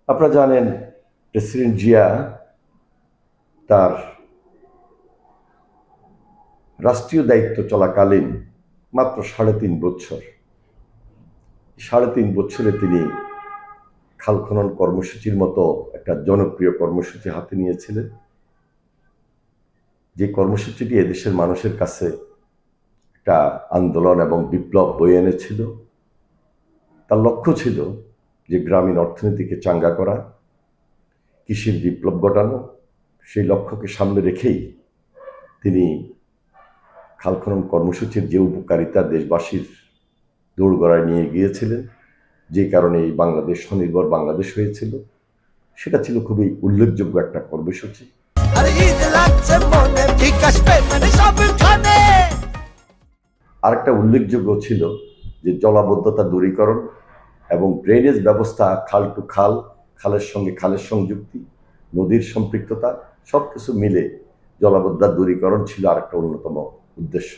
আপনারা জানেন প্রেসিডেন্ট জিয়া তার রাষ্ট্রীয় দায়িত্ব চলাকালীন মাত্র ৩.৫ বছর ৩.৫ বছরে তিনি খাল খনন কর্মসূচির মতো একটা জনপ্রিয় কর্মসূচি হাতে নিয়েছিলেন, যে কর্মসূচিটি এদেশের মানুষের কাছে একটা আন্দোলন এবং বিপ্লব বয়ে এনেছিল। তার লক্ষ্য ছিল যে গ্রামীণ অর্থনীতিকে চাঙ্গা করা, কৃষির বিপ্লব ঘটানো। সেই লক্ষ্যকে সামনে রেখেই তিনি খাল খনন কর্মসূচির যে উপকারিতা দেশবাসীর দোরগোড়ায় নিয়ে গিয়েছিলেন, যে কারণে এই বাংলাদেশ স্বনির্ভর বাংলাদেশ হয়েছিল, সেটা ছিল খুবই উল্লেখযোগ্য একটা কর্মসূচি। আরেকটা উল্লেখযোগ্য ছিল যে জলাবদ্ধতা দূরীকরণ এবং ড্রেনেজ ব্যবস্থা, খাল টু খাল, খালের সঙ্গে খালের সংযুক্তি, নদীর সম্পৃক্ততা, সব কিছু মিলে জলাবদ্ধতা দূরীকরণ ছিল আরেকটা অন্যতম উদ্দেশ্য।